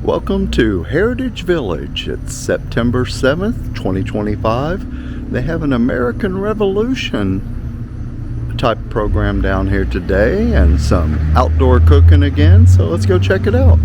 Welcome to Heritage Village. It's September 7th, 2025. They have an American Revolution type program down here today and some outdoor cooking again, so let's go check it out.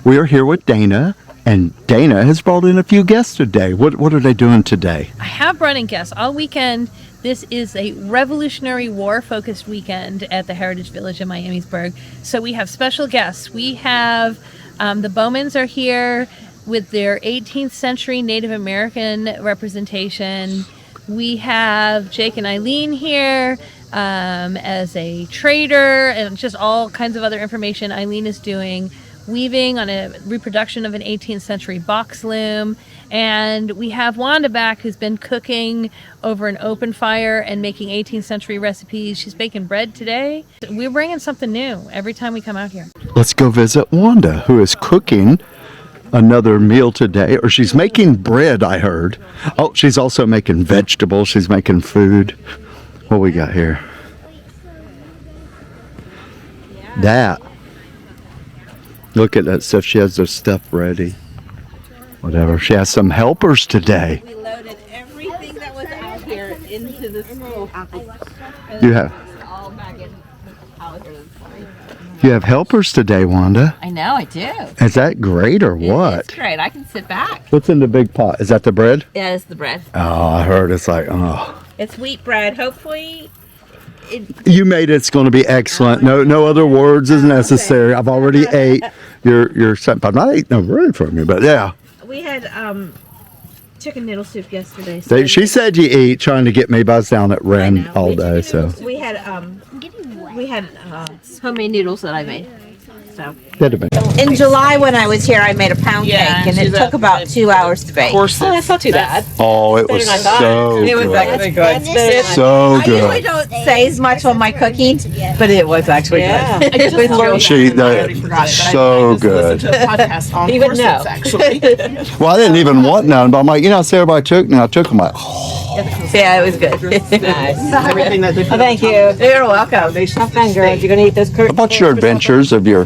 We are here with Dana, and Dana has brought in a few guests today. What are they doing today? I have brought in guests all weekend. This is a Revolutionary War focused weekend at the Heritage Village in Miamisburg. So we have special guests. We have the Bowmans are here with their 18th century Native American representation. We have Jake and Eileen here as a trader and just all kinds of other information. Eileen is doing weaving on a reproduction of an 18th century box loom. And we have Wanda back, who's been cooking over an open fire and making 18th century recipes. She's baking bread today. We're bringing something new every time we come out here. Let's go visit Wanda, who is cooking another meal today, or she's making bread, I heard. Oh, she's also making vegetables. She's making food. What we got here? That. Look at that stuff. She has her stuff ready. Whatever. She has some helpers today. We loaded everything that was out here into the schoolhouse. You have. All back in houses. You have helpers today, Wanda. I know, I do. Is that great or what? It's great. I can sit back. What's in the big pot? Is that the bread? Yeah, it's the bread. Oh, I heard it's like, oh. It's wheat bread. Hopefully, You made it's going to be excellent. No other words is necessary. I've already ate your stuff. I'm not eating no bread from you, but yeah. we had chicken noodle soup yesterday. She said you eat, trying to get me buzzed down at Ren all day. So we had homemade noodles that I made. So in July when I was here, I made a pound cake, and it took about 2 hours to bake. Oh, that's not too bad. Oh, it was so It was good. actually good. So I usually good. don't say as much on my cooking, but it was actually Yeah. good. I just learned She, I already forgot it, but so I just listened good. to a podcast on Even corsets, know. actually. Well, I didn't even want none, but I'm like, I see everybody took, and I took them like, Yeah, it was good. Everything that they put Thank on you. top of it. You're welcome. Have fun, girls. You're gonna eat this how about your adventures of the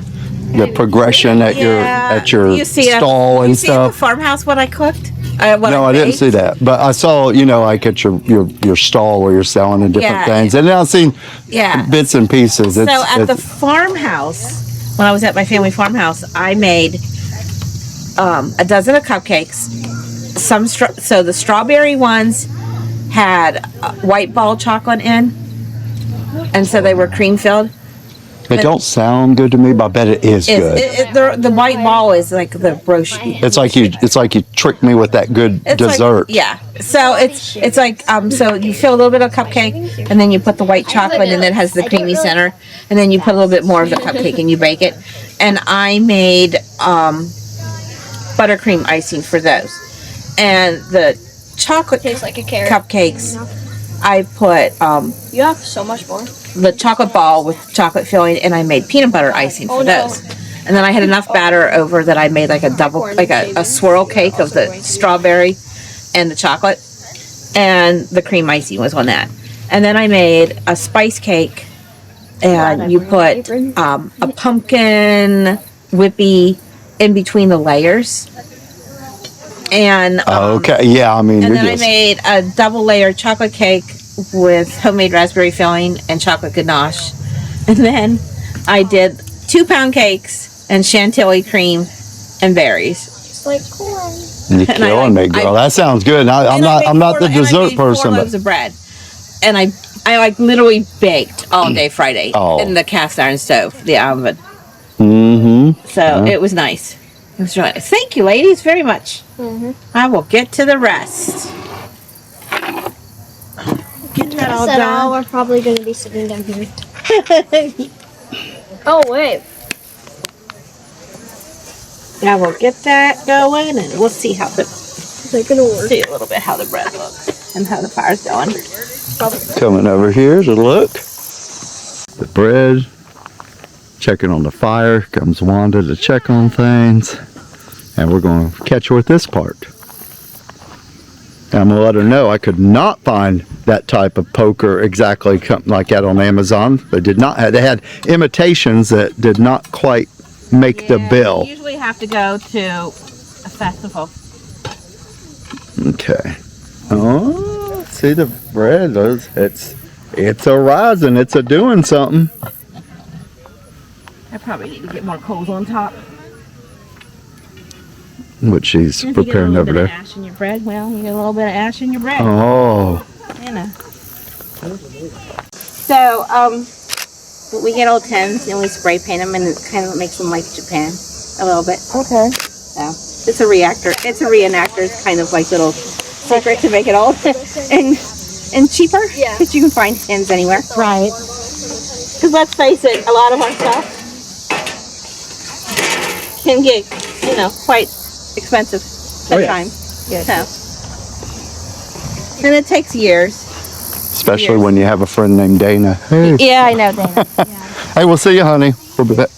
progression at your You see stall and you see at the stuff? farmhouse what I cooked? No, I didn't see that, but I saw, like at your stall where you're selling the different Yeah. things, and then I've seen Yeah. bits and pieces. So at the farmhouse, when I was at my family farmhouse, I made a dozen of cupcakes. So the strawberry ones had white ball chocolate in, and so they were cream filled. They don't sound good to me, but I bet it is good. The white ball is like the brochure. It's like you tricked me with that good dessert. So it's like so you fill a little bit of cupcake, and then you put the white chocolate, and it has the creamy center, and then you put a little bit more of the cupcake, and you bake it. And I made buttercream icing for those, and the chocolate Tastes like a carrot. cupcakes. I put You have so much more. the chocolate ball with chocolate filling, and I made peanut butter icing for those. And then I had enough batter over that I made like a a swirl cake of the strawberry and the chocolate, and the cream icing was on that. And then I made a spice cake, and you put a pumpkin whippy in between the layers. And Okay, yeah, I mean, and you're then just, I made a double layer chocolate cake with homemade raspberry filling and chocolate ganache. And then I did 2 pound cakes and chantilly cream and berries. It's like corn. you're killing me, girl. That sounds good. I'm not the dessert person, loaves but of bread. And I like literally baked all day Friday Oh. in the cast iron stove, the oven. mm-hmm. So it was nice. It was really nice. Thank you, ladies, very much. I will get to the rest. Get that all done. We're probably going to be sitting down here. Oh, wait. I will get that going, and we'll see how the They're going to work. see a little bit how the bread looks and how the fire's going. Coming over here to look. The bread. Checking on the fire. Comes Wanda to check on things. And we're going to catch her with this part. And I'm going to let her know I could not find that type of poker exactly like that on Amazon. They did not have, they had imitations that did not quite make the bill. You usually have to go to a festival. Okay. Oh, see the bread, it's a rising, it's a doing something. I probably need to get more coals on top. What she's If you get a preparing little over bit of there. ash in your bread, well, you get a little bit of ash in your bread. Oh, You know. So, we get old tins and we spray paint them, and it kind of makes them like Japan a little bit. Okay. So, it's a reactor. It's a reenactor's kind of like little secret to make it old and cheaper. Yeah. Because you can find tins anywhere. Right. Because let's face it, a lot of our stuff can get, quite expensive at times. Yeah. So, and it takes years. especially when you have a friend named Dana. Hey, Yeah, I know, Dana. hey, we'll see you, honey. We'll be back.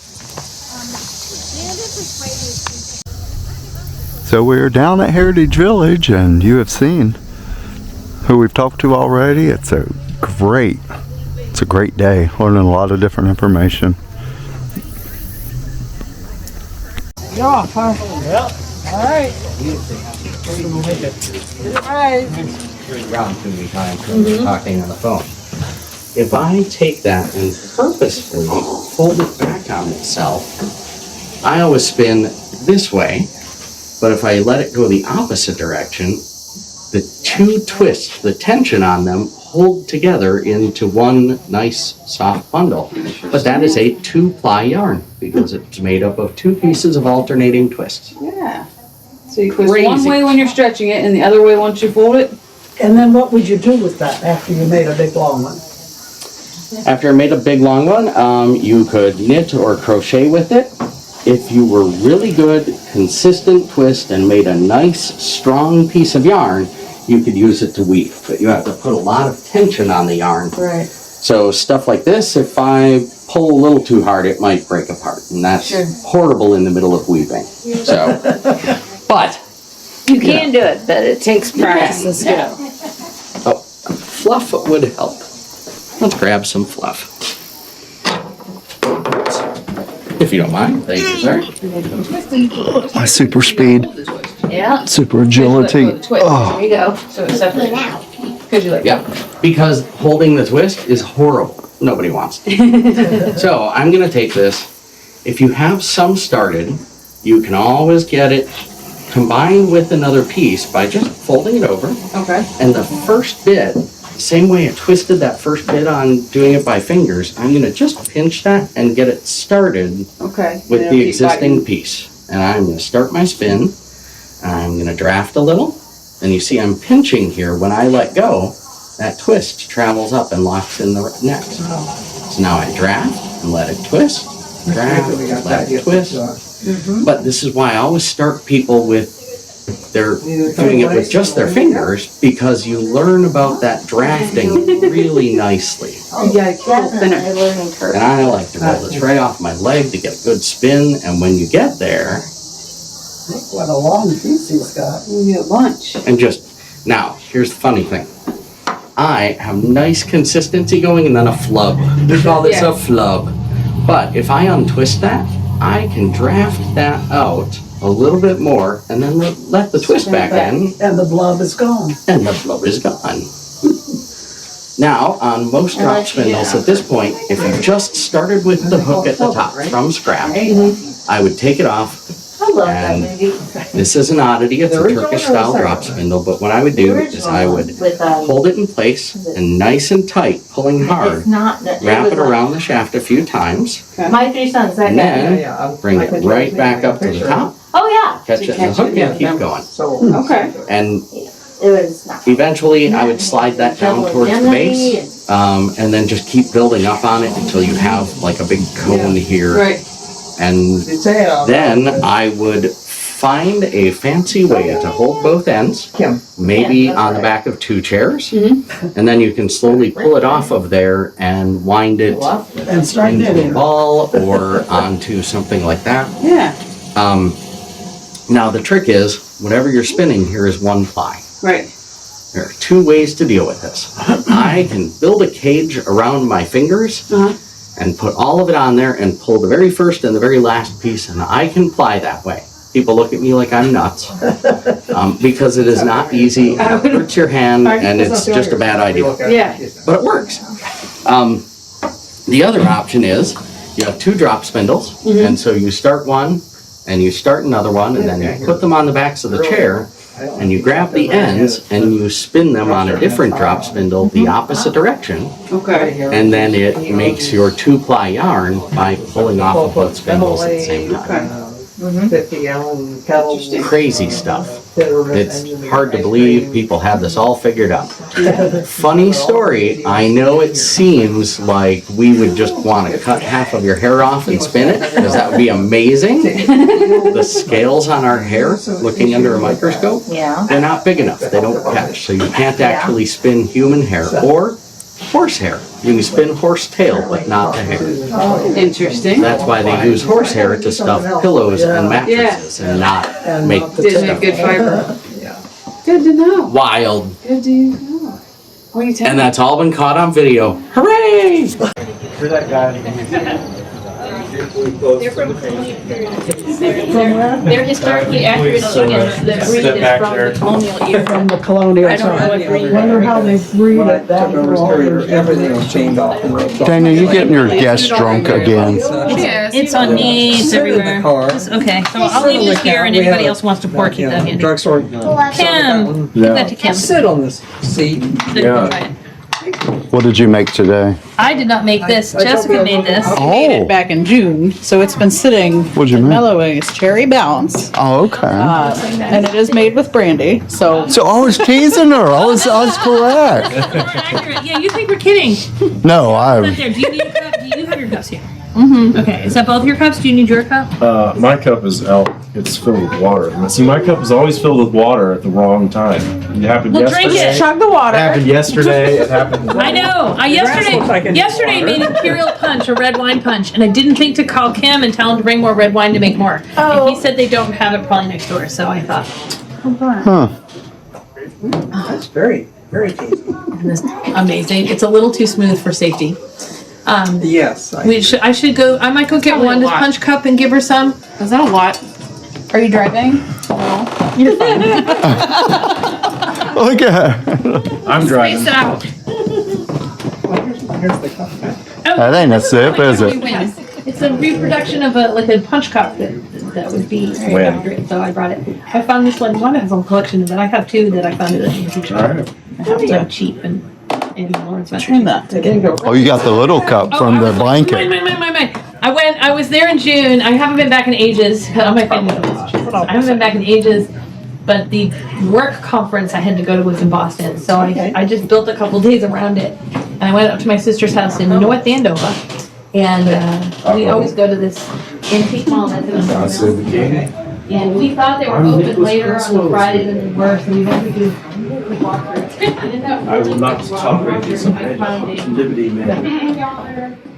So we're down at Heritage Village, and you have seen who we've talked to already. It's a great day, learning a lot of different information. You're off, huh? Yep. All right. All right. Around too many times when we're talking on the phone. If I take that and purposefully fold it back on itself, I always spin this way, but if I let it go the opposite direction, the two twists, the tension on them, hold together into one nice soft bundle. But that is a 2-ply yarn because it's made up of 2 pieces of alternating twists. Yeah. So you twist one Crazy. way when you're stretching it and the other way once you fold it? And then what would you do with that after you made a big long one? After I made a big long one, you could knit or crochet with it. If you were really good, consistent twist and made a nice, strong piece of yarn, you could use it to weave. But you have to put a lot of tension on the yarn. Right. So stuff like this, if I pull a little too hard, it might break apart. And that's horrible in the middle of weaving. So, but You can do it, but it takes practice and skill. fluff would help. Let's grab some fluff. If you don't mind. Thank you, sir. My super speed, Yeah. super agility. Twist. There you go. So it's separate. Because you like Yeah, because holding the twist is horrible. Nobody wants it. So I'm gonna take this. If you have some started, you can always get it combined with another piece by just folding it over. Okay. And the first bit, same way I twisted that first bit on doing it by fingers, I'm gonna just pinch that and get it started Okay. with And the it'll keep existing biting. piece. And I'm gonna start my spin. I'm gonna draft a little. And you see I'm pinching here. When I let go, that twist travels up and locks in the next. So now I draft and let it twist. Draft, let it twist. But this is why I always start people with they're doing it with just their fingers, because you learn about that drafting really nicely. You gotta keep it thinner. learning curve. And I like to roll this right off my leg to get a good spin. And when you get there, Look what a long piece he's got. You get a bunch. and just, now, here's the funny thing. I have nice consistency going and then a flub. We call this a flub. But if I untwist that, I can draft that out a little bit more and then let the twist back in, And the blub is gone. and the flub is gone. Now, on most drop spindles at this point, if you just started with the hook at the top from scratch, I would take it off. And this is an oddity, it's a Turkish style drop spindle, but what I would do is I would hold it in place and nice and tight, pulling hard, wrap it around the shaft a few times, My 3 sons, that and guy. then bring it right back up to the top, Oh, yeah. catch it in the hook and keep going. So Okay. And It was not. eventually I would slide that down towards the base, and then just keep building up on it until you have like a big cone here. Right. And then I would find a fancy way to hold both ends, maybe on the back of 2 chairs, and then you can slowly pull it off of there and wind it and start into a knitting. ball or onto something like that. Yeah. Now the trick is, whatever you're spinning here is 1 ply. Right. There are two ways to deal with this. I can build a cage around my fingers and put all of it on there and pull the very first and the very last piece, and I can fly that way. People look at me like I'm nuts because it is not easy, and it hurts your hand, and it's just a bad idea. Yeah. But it works. The other option is you have two drop spindles, and so you start one, and you start another one, and then you put them on the backs of the chair, and you grab the ends, and you spin them on a different drop spindle the opposite direction, Okay. and then it makes your 2-ply yarn by pulling off of both spindles at the same time. 50-gallon kettle. Crazy stuff. It's hard to believe people have this all figured out. Funny story, I know it seems like we would just want to cut half of your hair off and spin it, because that would be amazing. The scales on our hair, looking under a microscope, they're not big enough. They don't catch, so you can't actually spin human hair or horse hair. You can spin horse tail, but not the hair. Interesting. That's why they use horse hair to stuff pillows and mattresses and not make Did make good fiber. Good to know. wild. Good to know. What are you telling And that's all been caught on video. Hooray! They're historically accurate chickens that breed back from there. the colonial era. From the colonial I don't know what breed. time. Wonder how they breed it that long. Everything was chained off. Daniel, you getting your guest drunk again? It's on knees everywhere. Okay, so I'll leave this here, and anybody else wants to pour, keep that handy. Drugstore. Kim, give that to Kim. Sit on this seat. Yeah. What did you make today? I did not make this. Jessica made this. Made Oh, it back in June, so it's been sitting What'd you and make? mellowing. It's cherry balance, oh, okay. and it is made with brandy. So So I was teasing her. I was correct. Accurate. Yeah, you think we're kidding. No, Right I. there. Do you need a cup? Do you have your cups here? Mm-hmm. Okay. Is that both your cups? Do you need your cup? My cup is out. It's filled with water. And see, my cup is always filled with water at the wrong time. It happened Well, drink yesterday. it. chug the water. It happened yesterday. It happened. I know. I yesterday made imperial punch, a red wine punch, and I didn't think to call Kim and tell him to bring more red wine to make more. Oh. And he said they don't have it probably next door, so I thought Huh. That's very, very tasty. this is amazing. It's a little too smooth for safety. Yes. I should go. I might go get Probably a Wanda's lot. punch cup and give her some. Is that a lot? Are you driving? You're fine. Look at her. I'm driving. Space it out. That ain't a sip, is it? It's a reproduction of a punch cup that would be very When? accurate. So I brought it. I found this one. Wanda has a whole collection of it. I have two that I found at the antique shop. Alright. I have them cheap and Lawrence. Turn that. Oh, you got the little cup from the blanket. Mine. I was there in June. I haven't been back in ages. Oh, my family knows. I haven't been back in ages. But the work conference I had to go to was in Boston. So I just built a couple days around it. And I went up to my sister's house in North Andover. And we always go to this antique mall that's in the and we thought they were open later on the Friday than they were, so we went to do a quick walkthrough. I will not tolerate this. Liberty,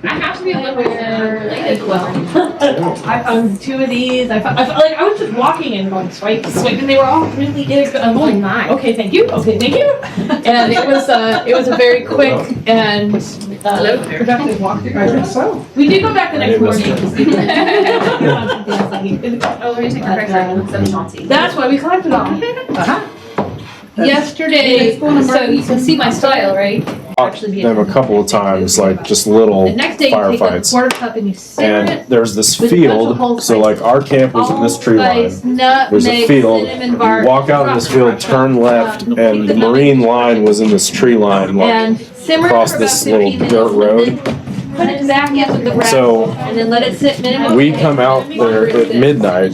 I have to be a little bit as well. I found two of these. I was just walking and going swipe, and they were all really good. I'm like, nice. Okay, thank you. And it was a very quick and productive walkthrough. We did go back the next morning. That's why we collected all. Yesterday, so you can see my style, right? Them a couple of times, like just little The next day, you take a firefights. quarter cup and you simmer And it. there's this with a bunch of field, whole so like our camp was in this tree line. allspice, nutmeg, There's a field, cinnamon bark, you walk out in this field, turn left, and the marine line was in this tree line, like and simmer it across for about this little 15 dirt minutes, road. and then put it back in with the wrap, So, and then let it sit minimum. We come out there at midnight,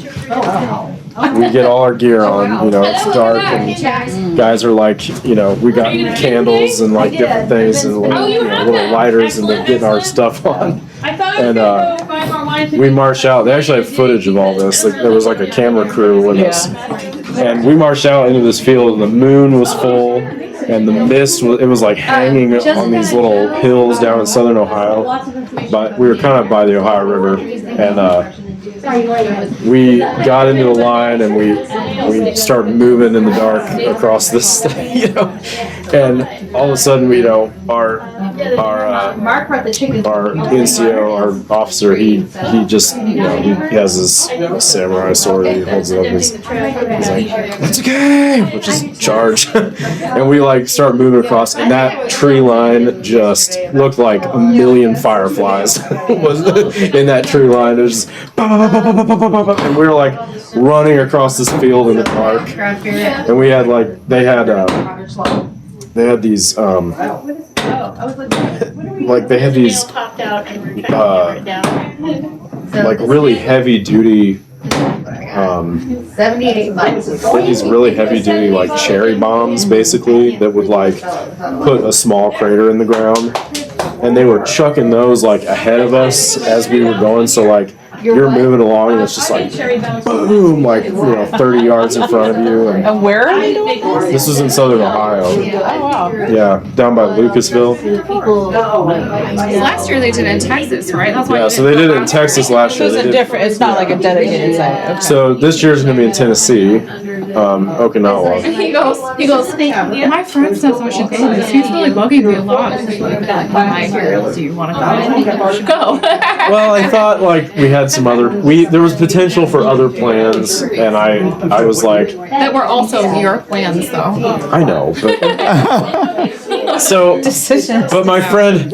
we get all our gear on, you know, it's dark, and guys are like, you know, we got candles and like different things and little, you know, little lighters, and they're getting our stuff on. I thought I was And gonna go buy more wine. we march out. They actually have footage of all this. Like, there was like a camera crew with us, and we marched out into this field, and the moon was full, and the mist was, it was like hanging on these little hills down in southern Ohio. But we were kind of by the Ohio River, and we got into the line and we started moving in the dark across this, and all of a sudden, our NCO, our officer, he just, he has his samurai sword, he holds it up, he's like, "It's okay," which is charge, and we start moving across, and that tree line just looked like a million fireflies was in that tree line. It was just, and we were running across this field in the dark, and we had they had these they had these really heavy duty 78 these really heavy duty cherry bombs basically that would put a small crater in the ground, and they were chucking those ahead of us as we were going, so you're moving along and it's just boom, 30 yards in front of you. And where are they doing this? This was in southern Ohio. Oh, wow. Yeah, down by Lucasville. Last year they did it in Texas, right? That's why Yeah, so they did it in Texas last So year. it's it's not like a dedicated site. Okay. So this year's going to be in Tennessee, Okinawa. And he goes, my friend says I should go to this. He's really bugging me a lot. He's like, do you want to go? I should go. Well, I thought we had some other, there was potential for other plans, and I was like, That were also your plans, though. I know, but so Decisions. but my friend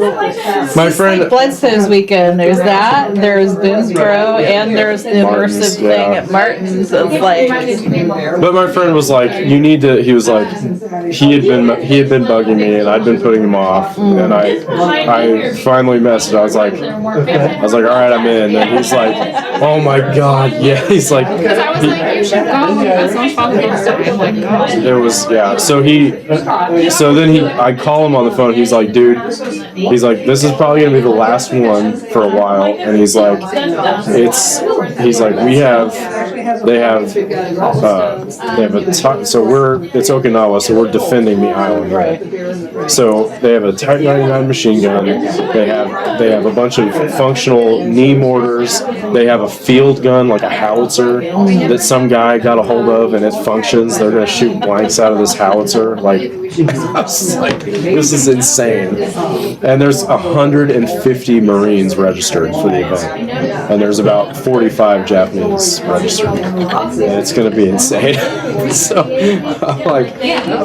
Bledsoe's weekend. There's that. There's Boonesboro, and there's the immersive thing at Martin's. It's But my friend was like, you need to. He was like, he had been bugging me, and I'd been putting him off, and I finally messaged. I was like, all right, I'm in. And he's like, oh my god, yeah. He's like, Because I was like, you should go. That's so much fun. I'm like, no. it was So then I call him on the phone. He's like, dude, he's like, this is probably gonna be the last one for a while, and he's like, they have it's Okinawa, so we're defending the island, right? So they have a Type 99 machine gun. They have a bunch of functional knee mortars. They have a field gun, like a howitzer, that some guy got a hold of, and it functions. They're gonna shoot blanks out of this howitzer. I was like, this is insane. And there's 150 Marines registered for the event, and there's about 45 Japanese registered. And it's going to be insane. So I'm like,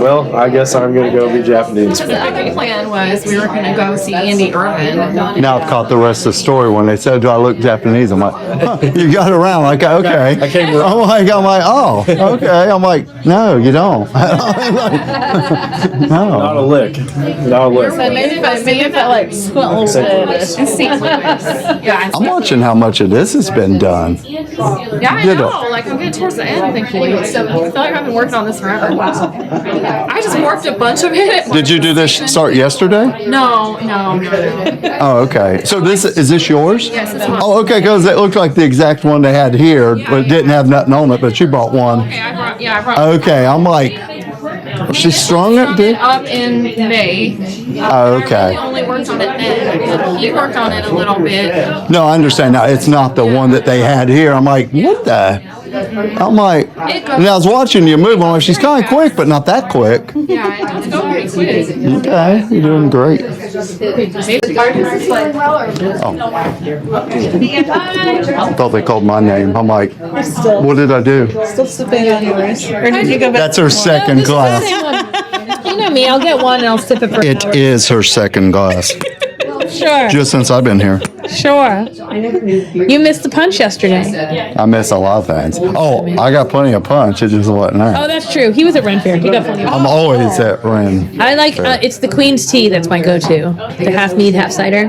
well, I guess I'm going to go be Japanese. The other plan was we were going to go see Andy Irvin. Now I've caught the rest of the story when they said, do I look Japanese? I'm like, huh, you got around. Like, okay. I came I'm like, oh, okay. I'm like, no, you don't. No. Not a lick. Not a lick. So maybe if I squint a little bit. And St. Louis. Yeah. I'm watching how much of this has been done. Yeah, I know. I'm getting towards the end, thankfully. So I feel like I've been working on this forever. I just worked a bunch of it. Did you do this start yesterday? No. Oh, okay. So is this yours? Yes, it's mine. Oh, okay, because it looked like the exact one they had here, but it didn't have nothing on it, but you bought one. Okay, I brought Okay, I'm like, she strung it, dude? up in May. Oh, okay. I only worked on it then. He worked on it a little bit. No, I understand now. It's not the one that they had here. I'm like, what the? I'm like, and I was watching you move. I'm like, she's kind of quick, but not that quick. Yeah, it does go pretty quick. Okay, you're doing great. I thought they called my name. I'm like, what did I do? Still sipping on yours. Or did you go back? That's her second glass. You know me, I'll get one and I'll sip it for It is her second glass. Sure. Just since I've been here. Sure. You missed the punch yesterday. I miss a lot of things. Oh, I got plenty of punch. It just wasn't there. Oh, that's true. He was at Ren Fair. He got plenty of I'm always at Ren. I like, it's the Queen's tea that's my go-to. The half mead, half cider.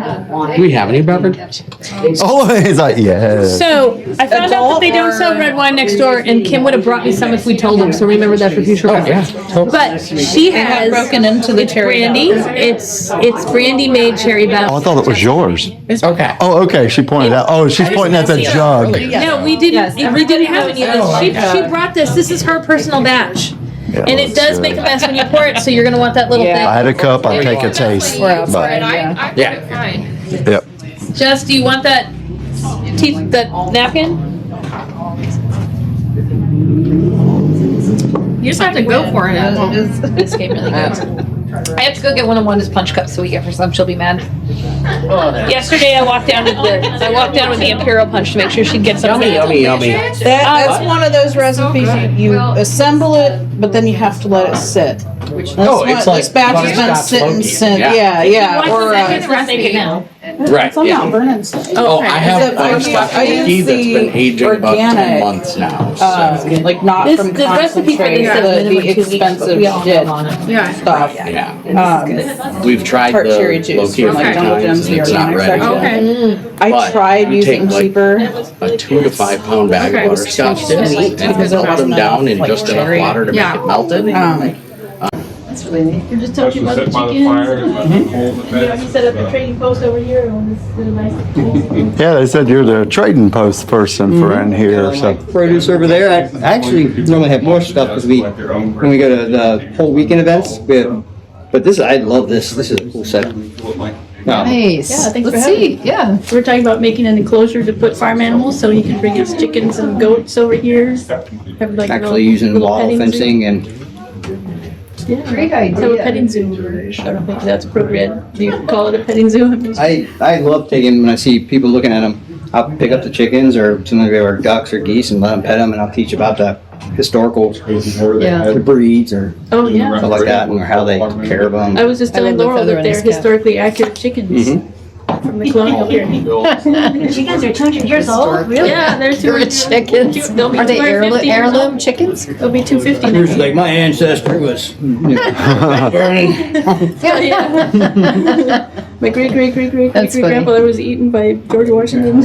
Do we have any beverage? Always like, yes. So, I found out that they don't sell red wine next door, and Kim would have brought me some if we told them, so remember that for future reference. But she has broken into the cherry brandy. It's brandy made cherry Oh, I bell. thought it was yours. Okay. Oh, okay. She pointed out. Oh, she's pointing at the jug. No, we didn't. We didn't have any of this. She brought this. This is her personal batch. Yeah, And it does let's make see. a mess when you pour it, so you're gonna want that little I thing. had a cup. I'd take a taste. But, I did it fine. yep. Jess, do you want that napkin? You just have to go for it. This game really good. I have to go get one of Wanda's punch cups so we get for some. She'll be mad. Yesterday I walked down with the Imperial punch to make sure she'd get some. Yummy. That's one of those recipes you assemble it, but then you have to let it sit. It's like this batch has been sitting since. Yeah. Or Make it now. Right. I'm not burning stuff. I have I one stuff use cookie that's been the aging about 10 organic, months now. So. like not This- from the recipe for concentrate, this is the minimum 2 weeks, but expensive we all have shit on it. Yeah. stuff. Yeah. We've tried Tart the cherry juice low-key from, like, few Jungle times Gems, and the it's not organic ready. section. Okay. I But tried you using take, like, cheaper. A 2 to 5 pound bag Okay. of butterscotch discs and because it melt them wasn't down in enough, just like, enough cherry. water to Yeah. make it melted. You're just talking about the chickens. You set up a trading post over here and did a nice. Yeah, they said you're the trading post person for in here. So Produce over there. I actually normally have more stuff because when we go to the whole weekend events, but this, I love this. This is a cool set. Nice. Yeah, thanks for Let's having see. Yeah. We're talking about making an enclosure to put farm animals, so he can bring his chickens and goats over here. Have like Actually using little wall petting zoo. fencing and Yeah. Great So a idea. petting zoo. I don't think that's appropriate. Do you call it a petting zoo? I love taking, when I see people looking at them, I'll pick up the chickens or some of our ducks or geese and let them pet them, and I'll teach about the historical, Yeah. the breeds or Oh yeah. stuff like that, and how they took care of them. I was just I telling love the Laurel feather that on they're his cap. historically accurate chickens from the colonial period. Chickens are 200 years old? Really? Yeah, they're Chickens. They'll be Are they 250 years heirloom old. chickens? They'll be 250 Here's next like my ancestor was. My great That's funny. grandfather was eaten by George Washington.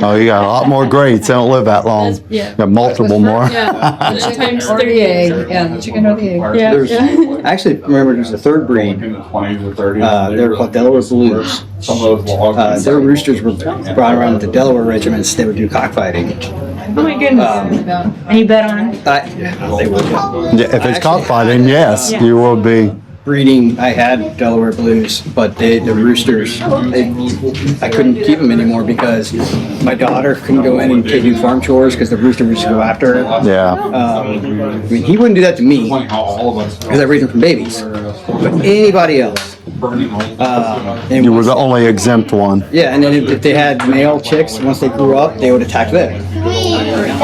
oh, you got a lot more grades. They don't live that long. Yeah. Got multiple more. Yeah. Times Or the 30. egg. Yeah, the chicken or the egg. Yeah. There's, Yeah. actually, remember there's a third breed. They're called Delaware Blues. Their roosters were brought around with the Delaware regiments. They would do cockfighting. Oh my goodness. And you bet on them? They would. Yeah, if it's cockfighting, yes, you will be. Breeding, I had Delaware Blues, but the roosters, I couldn't keep them anymore because my daughter couldn't go in and do farm chores because the rooster would just go after her. Yeah. I mean, he wouldn't do that to me because I raised him from babies, but anybody else. And You were the only exempt one. yeah, and then if they had male chicks, once they grew up, they would attack them.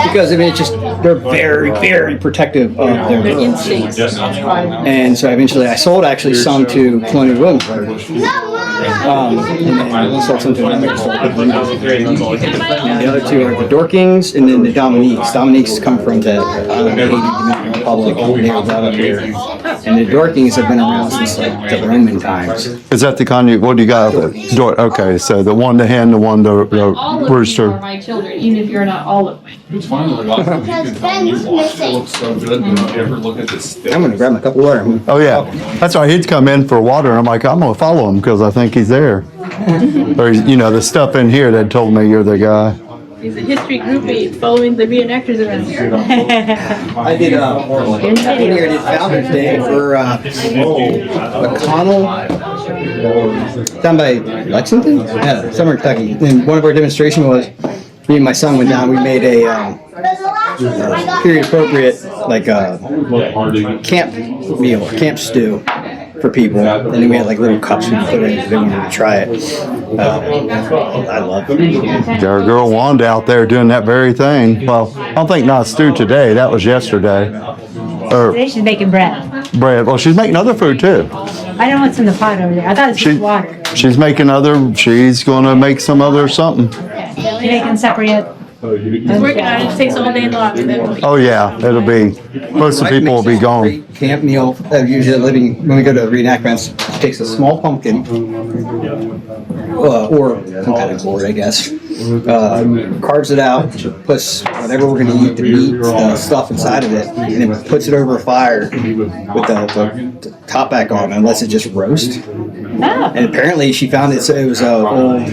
Because I mean, it's just, they're very, very protective of their Their girls. instincts. And so eventually I sold actually some to Colonial Williamsburg. And then I sold some to another store. And the other two are the Dorkings and then the Dominiques. Dominiques come from the Haiti Dominican Republic. They were brought up here. And the Dorkings have been around since like the Roman times. Is that the kind you, what do you got? Okay, so the one to hen, the one to All of you are rooster. my children, even if you're not all of mine. Because Ben's missing. I'm gonna grab a cup of water. Oh, yeah. That's why he'd come in for water, and I'm like, I'm going to follow him because I think he's there. Or, you know, the stuff in here that told me you're the guy. He's a history groupie following the reenactors around here. I did, one year I did Founder's Day for, McConnell, down by Lexington? Yeah, somewhere in Kentucky. And one of our demonstration was, me and my son went down, we made a, period appropriate, like camp meal, camp stew for people. And then we had like little cups we put in if they wanted to try it. I love it. Got our girl Wanda out there doing that very thing. Well, I don't think not stew today. That was yesterday. Or Today she's making bread. bread. Well, she's making other food too. I don't know what's in the pot over there. I thought it was just water. She's making other, she's going to make some other something. She's making supper yet. He's working on it, it takes all day long. And then Oh, yeah, it'll be, most of the people will be gone. Great camp meal, usually living, when we go to reenactments, takes a small pumpkin, or some kind of gourd, I guess. Carves it out, puts whatever we're gonna eat, the meat, stuff inside of it, and then puts it over a fire with the top back on and lets it just roast. And apparently she found it was a old, back in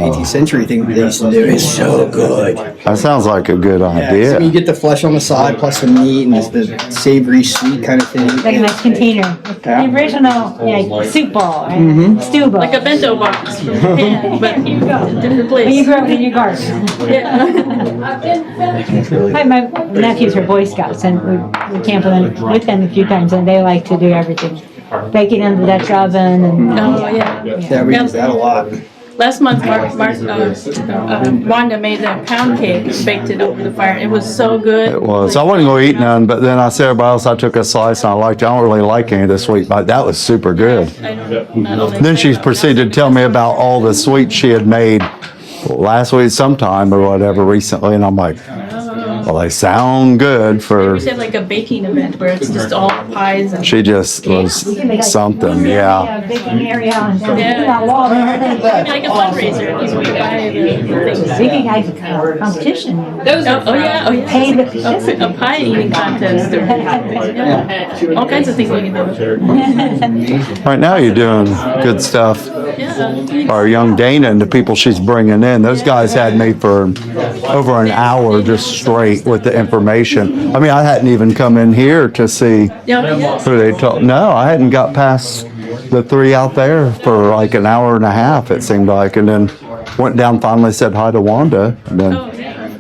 the 18th century thing they used to do. It's so good. That sounds like a good Yeah, so idea. you get the flesh on the side plus the meat and it's the savory sweet kind of thing. Like a nice container. The original, soup bowl, right? Stew bowl. like a bento box from Japan, but in a different When you place. grow it in your garden. Yeah. My nephews are Boy Scouts, and we camp with them a few times, and they like to do everything. Baking in the Dutch oven and. Oh, yeah. Yeah, we do that a lot. Last month, Wanda made a pound cake and baked it over the fire. It was so good. It was. I wasn't going to eat none, but then I said everybody else, I took a slice and I liked it. I don't really like any of the sweet, but that was super good. Then she proceeded to tell me about all the sweets she had made last week sometime or whatever recently, and I'm like, well, they sound good for. We had like a baking event where it's just all pies and. She just was something, yeah. Baking area and Yeah. Like a fundraiser. People would buy the things. Baking competition. Oh yeah. Pay the A pie eating contest. Yeah. All kinds of things we can do. Right now you're doing good stuff. Yeah. Our young Dana and the people she's bringing in, those guys had me for over an hour just straight with the information. I mean, I hadn't even come in here to see who they told. No, I hadn't got past the three out there for like an hour and a half, it seemed like, and then went down, finally said hi to Wanda, and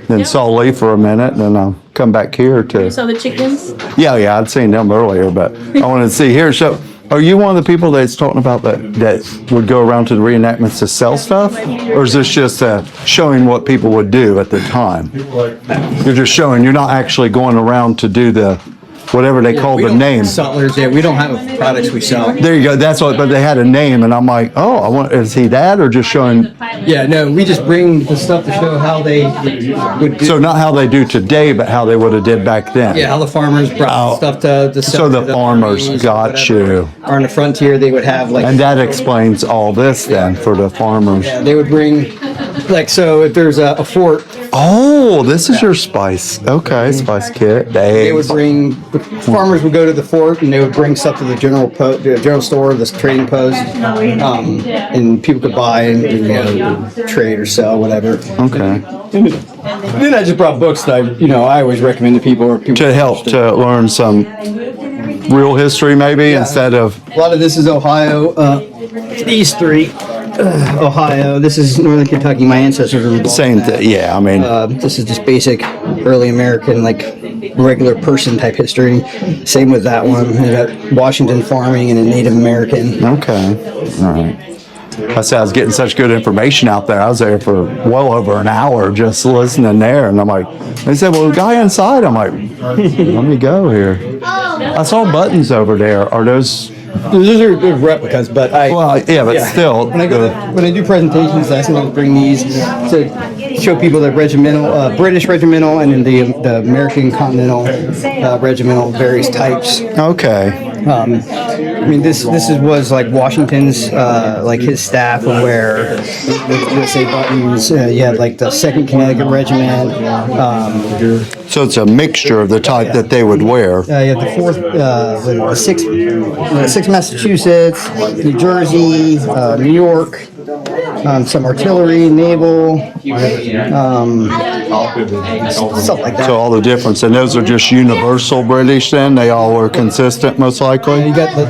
then saw Lee for a minute, and then I'll come back here to. You saw the chickens? Yeah, I'd seen them earlier, but I wanted to see here. So, are you one of the people that's talking about that would go around to the reenactments to sell stuff? Or is this just showing what people would do at the time? You're just showing, you're not actually going around to do the, whatever they call the name. Sutlers, yeah, we don't have products we sell. There you go, that's what, but they had a name, and I'm like, oh, is he that, or just showing? Yeah, no, we just bring the stuff to show how they would do. So not how they do today, but how they would have did back then. Yeah, how the farmers brought stuff to So sell. the farmers got you. Or on the frontier, they would have like. And that explains all this then for the farmers. Yeah, they would bring, like, so if there's a fort. Oh, this is your spice. Okay, spice kit. They would bring, the farmers would go to the fort and they would bring stuff to the general store, this trading post, and people could buy and trade or sell, whatever. Okay. Then I just brought books that I always recommend to people. Or people to help to learn some real history, maybe instead of. A lot of this is Ohio. These three. Ohio. This is Northern Kentucky. My ancestors were same thing. Yeah, I mean, this is just basic early American, like regular person type history. Same with that one. We got Washington farming and a Native American. Okay, all right. I said I was getting such good information out there. I was there for well over an hour just listening there, and I'm like, they said, "Well, the guy inside." I'm like, "Let me go here." I saw buttons over there. Are those? Those are good replicas, but still. When I do presentations, I sometimes bring these to show people the regimental, British regimental, and then the American Continental regimental, various types. Okay. I mean, this was like Washington's, like his staff would wear USA buttons. You had like the 2nd Connecticut Regiment. So it's a mixture of the type that they would wear. You have the 6th Massachusetts, New Jersey, New York, some artillery, naval, stuff like that. So all the difference, and those are just universal British then? They all were consistent most likely? You got the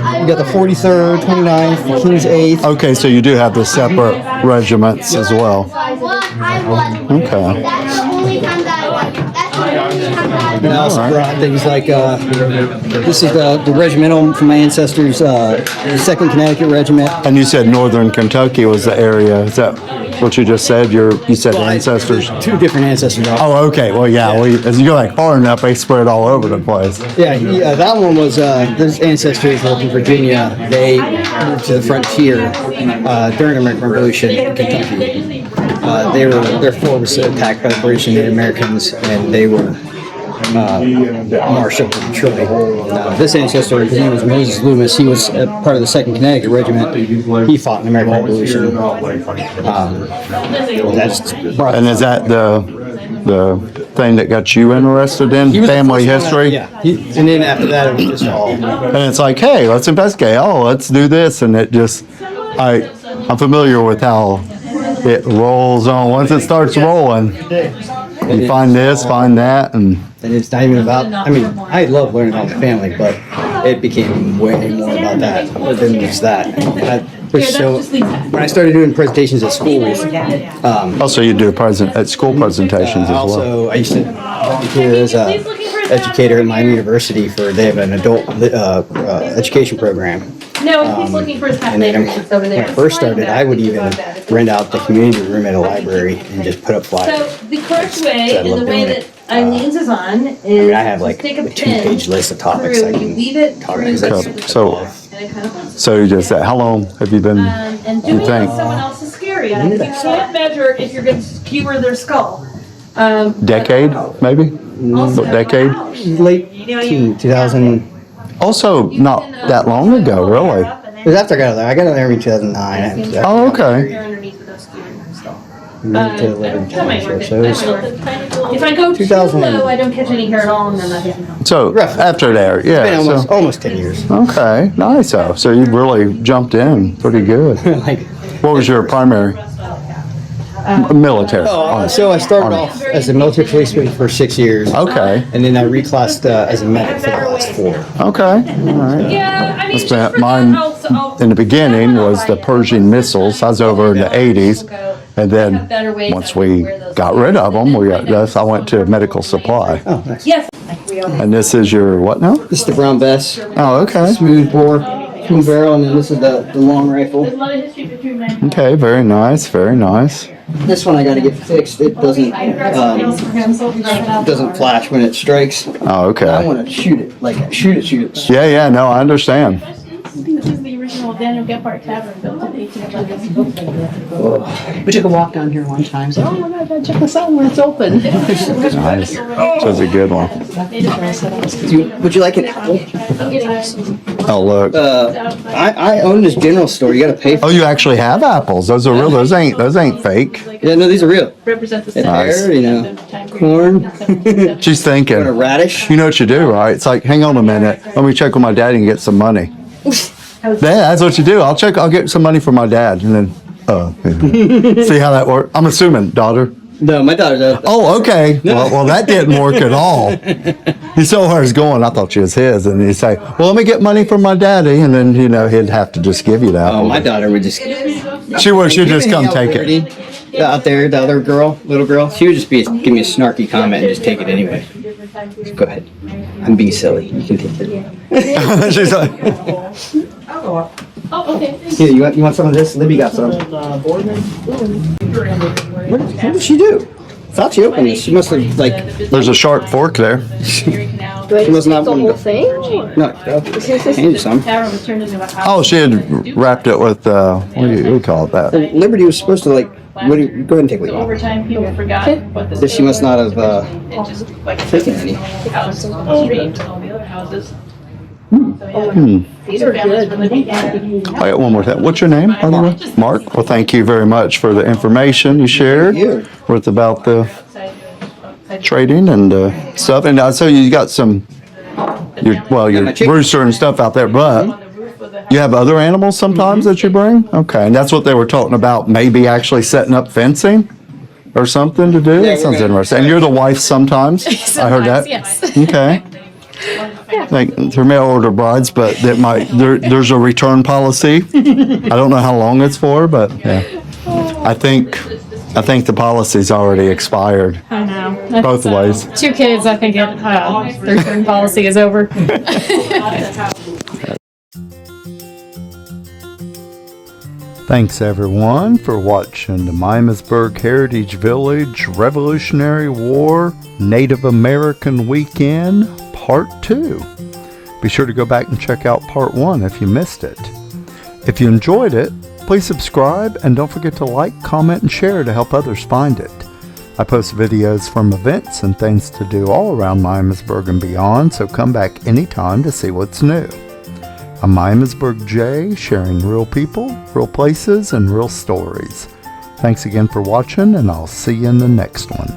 43rd, 29th, King's 8th. Okay, so you do have the separate regiments as well. Okay. And I also brought things like, this is the regimental from my ancestors, the 2nd Connecticut Regiment. And you said Northern Kentucky was the area. Is that what you just said? You said ancestors? 2 different ancestors. Oh, okay. Well, yeah. As you go like far enough, they spread all over the place. Yeah, that one was, those ancestors lived in Virginia. They moved to the frontier during the American Revolution in Kentucky. Their fort was attacked by the British and Native Americans, and they were marched up to Detroit. This ancestor, his name was Moses Loomis. He was part of the 2nd Connecticut Regiment. He fought in the American Revolution. And is that the thing that got you interested in family history? Yeah. And then after that, it was just all. And it's like, hey, let's investigate. Oh, let's do this, and it just, I'm familiar with how it rolls on. Once it starts rolling, you find this, find that, and it's not even about. I mean, I love learning about the family, but it became way more about that than just that. push. So when I started doing presentations at schools, Also, you do at school presentations as well. also I used to volunteer as a educator at Miami University they have an adult education program. No, he's looking for his And then when I first started, I would even rent out the community room at a library and just put up flyers. So the correct way, So I and love the way doing that it. Eileen's is on, is I mean, I have like stick a a pin 2-page list of topics I through, can you weave it talk through about. the So, and it kind of so you just said, how long have you been, and you doing it think? with someone else is scary. You can't measure if you're going to skewer their skull. Decade, maybe? Decade? Late 2000. Also, not that long ago, really. It was after I got out there. I got out there in 2009. Oh, okay. Moved to live in California, so it was If I go too 2000. low, I don't catch any hair at all, and then I get no. So, Roughly. after there, been yeah. almost 10 years. Okay, nice. So you really jumped in pretty good. Like, What was your primary? Military. so I started off as a military policeman for 6 years. Okay, And then I reclassed as a medic for the last 4. okay, all right. Yeah, I mean, That's been mine in the beginning was the Persian missiles. I was over in the 80s. And then, once we got rid of them, I went to medical supply. Oh, nice. Yes. And this is your what now? This is the brown vest, Oh, okay. smooth bore, smooth barrel, and then this is the long rifle. Okay, very nice, very nice. This one I got to get fixed. It doesn't flash when it strikes. Oh, I okay. want to shoot it, like shoot it. Yeah, no, I understand. This is the original Daniel Gebhart Tavern built in 1811. We took a walk down here one time, so, oh my God, check this out when it's open. Nice. So it's a good one. Would you like an apple? Oh, look. I own this general store. You got to pay for Oh, you actually have apples. Those are real. Those ain't fake. Yeah, no, these are real. Represent the And Nice. pear, corn. She's thinking. Got a radish. You know what you do, right? It's like, hang on a minute. Let me check with my daddy and get some money. Yeah, that's what you do. I'll get some money from my dad and then, see how that works. I'm assuming, daughter. No, my daughter's out. Oh, okay. Well, that didn't work at all. You saw where it's going. I thought she was his. And you say, well, let me get money from my daddy. And then, he'd have to just give you that. Oh, my daughter would just. She'd just come take it. Out there, the other girl, little girl, she would just give me a snarky comment and just take it anyway. Go ahead. I'm being silly. You can take it. She's like, Oh, okay. Here, you want some of this? Libby got some. What did she do? Thought she opened it. She must have there's a sharp fork there. She must not want to. thing? No, hand you some. Tavern was turned into a house. Oh, she had wrapped it with, what do you call it that? Liberty was supposed to go ahead and take what you want. Over time, people forgot what the. She must not have taken any. House on the street and all the other houses. These are good. I got one more thing. What's your name, by the way? Mark. Well, thank you very much for the information you shared about the trading and stuff. And I saw you got your rooster and stuff out there, but you have other animals sometimes that you bring? Okay, and that's what they were talking about, maybe actually setting up fencing or something to do? That sounds interesting. And you're the wife sometimes? I heard that? Yes. Okay. Like, they're mail order brides, but there's a return policy. I don't know how long it's for, but yeah. I think the policy's already expired. I know. Both ways. 2 kids, I think their return policy is over. Thanks everyone for watching the Miamisburg Heritage Village Revolutionary War Native American Weekend Part 2. Be sure to go back and check out Part 1 if you missed it. If you enjoyed it, please subscribe and don't forget to like, comment, and share to help others find it. I post videos from events and things to do all around Miamisburg and beyond, so come back anytime to see what's new. I'm Miamisburg Jay, sharing real people, real places, and real stories. Thanks again for watching, and I'll see you in the next one.